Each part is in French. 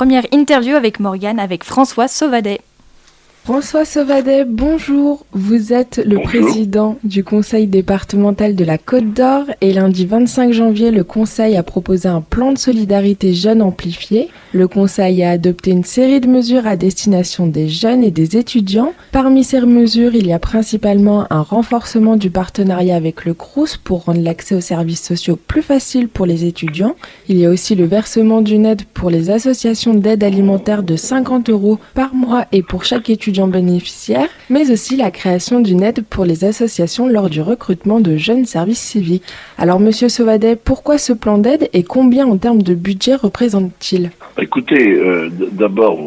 Première interview avec Morgane avec François Sauvadet. François Sauvadet, bonjour. Vous êtes le président du conseil départemental de la Côte d'Or et lundi 25 janvier, le conseil a proposé un plan de solidarité jeunes amplifié. Le conseil a adopté une série de mesures à destination des jeunes et des étudiants. Parmi ces mesures, il y a principalement un renforcement du partenariat avec le Crous pour rendre l'accès aux services sociaux plus facile pour les étudiants. Il y a aussi le versement d'une aide pour les associations d'aide alimentaire de 50 € par mois et pour chaque étudiant bénéficiaires, mais aussi la création d'une aide pour les associations lors du recrutement de jeunes services civiques. Alors, Monsieur Sauvadet, pourquoi ce plan d'aide et combien en termes de budget représente-t-il ? Écoutez, d'abord,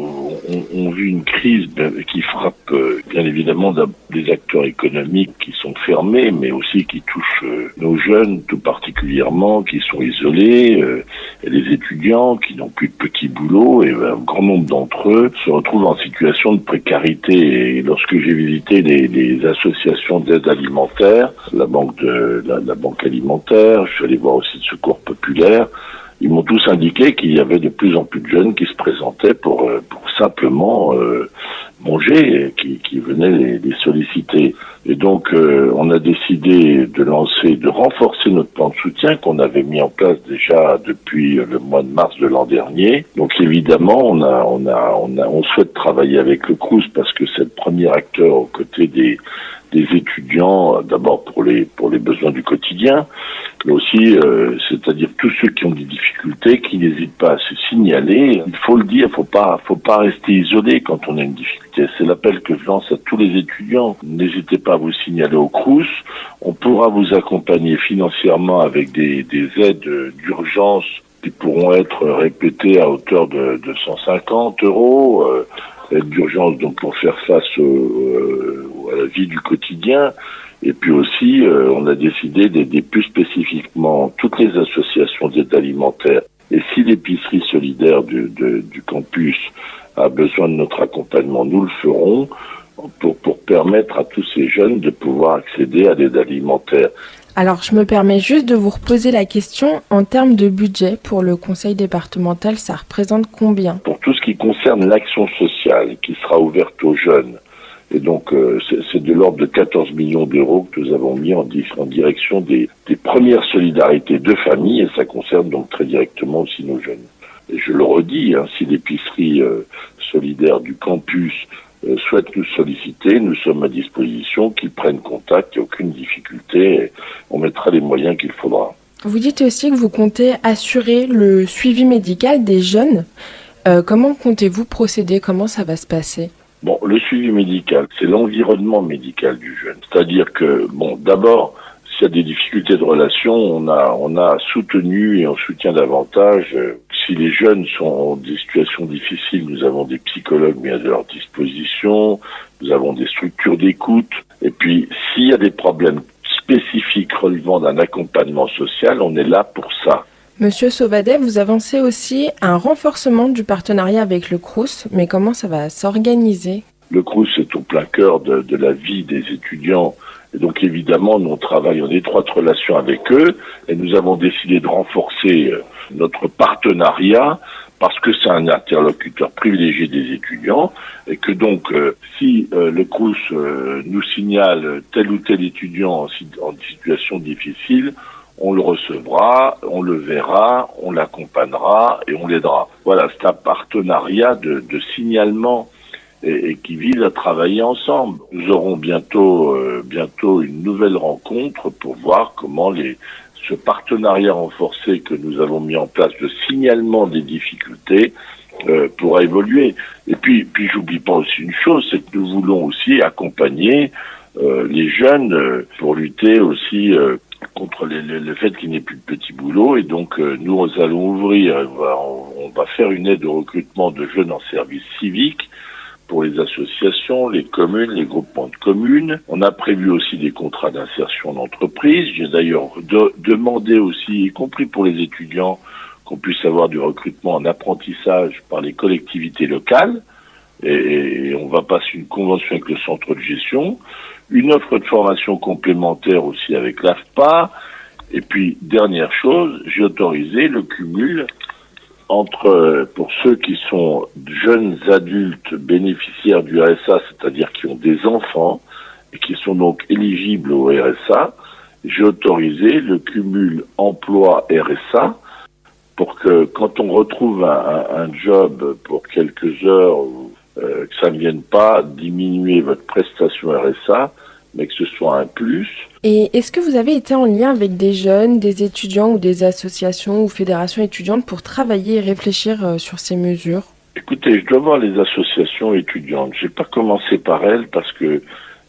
on vit une crise qui frappe bien évidemment des acteurs économiques qui sont fermés, mais aussi qui touchent nos jeunes tout particulièrement, qui sont isolés, et les étudiants qui n'ont plus de petits boulots, et un grand nombre d'entre eux se retrouvent en situation de précarité. Et lorsque j'ai visité les associations d'aide alimentaire, la banque alimentaire, je suis allé voir aussi le Secours populaire, ils m'ont tous indiqué qu'il y avait de plus en plus de jeunes qui se présentaient pour simplement manger, qui venaient les solliciter. Et donc, on a décidé de renforcer notre plan de soutien qu'on avait mis en place déjà depuis le mois de mars de l'an dernier. Donc, évidemment, on souhaite travailler avec le Crous parce que c'est le premier acteur aux côtés des étudiants, d'abord pour les besoins du quotidien, mais aussi, c'est-à-dire tous ceux qui ont des difficultés, qui n'hésitent pas à se signaler. Il faut le dire, faut pas rester isolé quand on a une difficulté. C'est l'appel que je lance à tous les étudiants. N'hésitez pas à vous signaler au Crous. On pourra vous accompagner financièrement avec des aides d'urgence qui pourront être répétées à hauteur de 150 €. Aide d'urgence donc pour faire face à la vie du quotidien. Et puis aussi, on a décidé d'aider plus spécifiquement toutes les associations d'aide alimentaire. Et si l'épicerie solidaire du campus a besoin de notre accompagnement, nous le ferons pour permettre à tous ces jeunes de pouvoir accéder à l'aide alimentaire. Alors, je me permets juste de vous reposer la question. En termes de budget pour le conseil départemental, ça représente combien ? Pour tout ce qui concerne l'action sociale qui sera ouverte aux jeunes, et donc c'est de l'ordre de 14 millions d'euros que nous avons mis en direction des premières solidarités de famille, et ça concerne donc très directement aussi nos jeunes. Et je le redis, si l'épicerie solidaire du campus souhaite nous solliciter, nous sommes à disposition, qu'ils prennent contact, il n'y a aucune difficulté, on mettra les moyens qu'il faudra. Vous dites aussi que vous comptez assurer le suivi médical des jeunes. Comment comptez-vous procéder ? Comment ça va se passer ? Bon, le suivi médical, c'est l'environnement médical du jeune. C'est-à-dire que, d'abord, s'il y a des difficultés de relation, on a soutenu et on soutient davantage. Si les jeunes sont en des situations difficiles, nous avons des psychologues mis à leur disposition, nous avons des structures d'écoute. Et puis, s'il y a des problèmes spécifiques relevant d'un accompagnement social, on est là pour ça. Monsieur Sauvadet, vous avancez aussi un renforcement du partenariat avec le Crous, mais comment ça va s'organiser ? Le Crous est au plein cœur de la vie des étudiants. Et donc évidemment, nous on travaille en étroite relation avec eux et nous avons décidé de renforcer notre partenariat parce que c'est un interlocuteur privilégié des étudiants et que donc si le Crous nous signale tel ou tel étudiant en situation difficile, on le recevra, on le verra, on l'accompagnera et on l'aidera. Voilà, c'est un partenariat de signalement et qui vise à travailler ensemble. Nous aurons bientôt une nouvelle rencontre pour voir comment ce partenariat renforcé que nous avons mis en place de signalement des difficultés pourra évoluer. Et puis j'oublie pas aussi une chose, c'est que nous voulons aussi accompagner les jeunes pour lutter aussi contre le fait qu'il n'y ait plus de petits boulots. Et donc nous allons ouvrir, on va faire une aide au recrutement de jeunes en service civique pour les associations, les communes, les groupements de communes. On a prévu aussi des contrats d'insertion d'entreprise. J'ai d'ailleurs demandé aussi, y compris pour les étudiants, qu'on puisse avoir du recrutement en apprentissage par les collectivités locales. Et on va passer une convention avec le centre de gestion, une offre de formation complémentaire aussi avec l'AFPA. Et puis, dernière chose, j'ai autorisé le cumul pour ceux qui sont jeunes adultes bénéficiaires du RSA, c'est-à-dire qui ont des enfants et qui sont donc éligibles au RSA, j'ai autorisé le cumul emploi-RSA pour que quand on retrouve un job pour quelques heures, que ça ne vienne pas diminuer votre prestation RSA, mais que ce soit un plus. Et est-ce que vous avez été en lien avec des jeunes, des étudiants ou des associations ou fédérations étudiantes pour travailler et réfléchir sur ces mesures ? Écoutez, je dois voir les associations étudiantes. J'ai pas commencé par elles parce que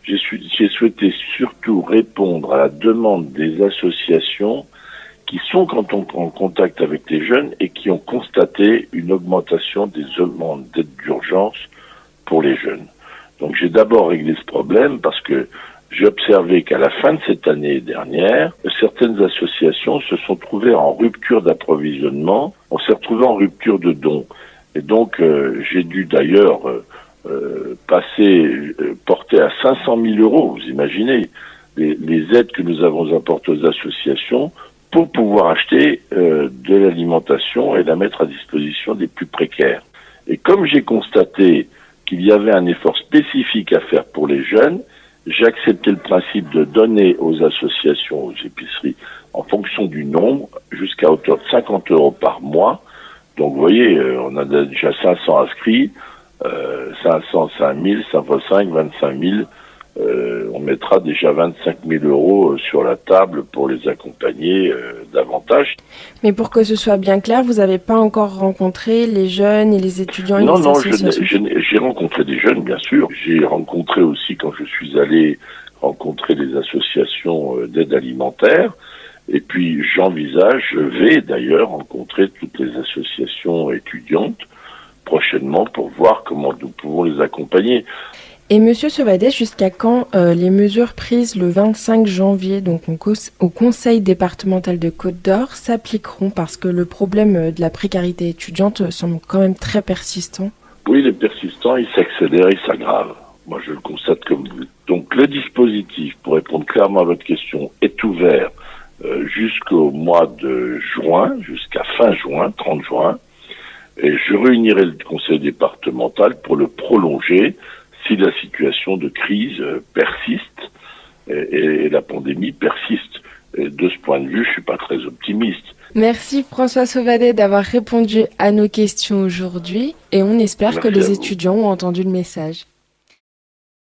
j'ai souhaité surtout répondre à la demande des associations qui sont en contact avec les jeunes et qui ont constaté une augmentation des demandes d'aide d'urgence pour les jeunes. Donc j'ai d'abord réglé ce problème parce que j'ai observé qu'à la fin de cette année dernière, certaines associations se sont trouvées en rupture d'approvisionnement, on s'est retrouvés en rupture de dons. Et donc j'ai dû d'ailleurs porter à 500 000 euros, vous imaginez, les aides que nous avons apportées aux associations pour pouvoir acheter de l'alimentation et la mettre à disposition des plus précaires. Et comme j'ai constaté qu'il y avait un effort spécifique à faire pour les jeunes, j'ai accepté le principe de donner aux associations, aux épiceries, en fonction du nombre, jusqu'à hauteur de 50 euros par mois. Donc vous voyez, on a déjà 500 inscrits, 500, 5000, ça fait 5, 25 000. On mettra déjà 25 000 euros sur la table pour les accompagner davantage. Mais pour que ce soit bien clair, vous n'avez pas encore rencontré les jeunes et les étudiants et les associations ? Non, j'ai rencontré des jeunes, bien sûr. J'ai rencontré aussi, quand je suis allé rencontrer les associations d'aide alimentaire. Et puis je vais d'ailleurs rencontrer toutes les associations étudiantes prochainement pour voir comment nous pouvons les accompagner. Et Monsieur Sauvadet, jusqu'à quand les mesures prises le 25 janvier donc au Conseil départemental de Côte-d'Or s'appliqueront parce que le problème de la précarité étudiante semble quand même très persistant? Oui, il est persistant, il s'accélère, il s'aggrave. Moi, je le constate comme vous. Donc, le dispositif, pour répondre clairement à votre question, est ouvert jusqu'au mois de juin, jusqu'à fin juin, 30 juin. Et je réunirai le conseil départemental pour le prolonger si la situation de crise persiste et la pandémie persiste. Et de ce point de vue, je suis pas très optimiste. Merci François Sauvadet d'avoir répondu à nos questions aujourd'hui et on espère que les étudiants ont entendu le message.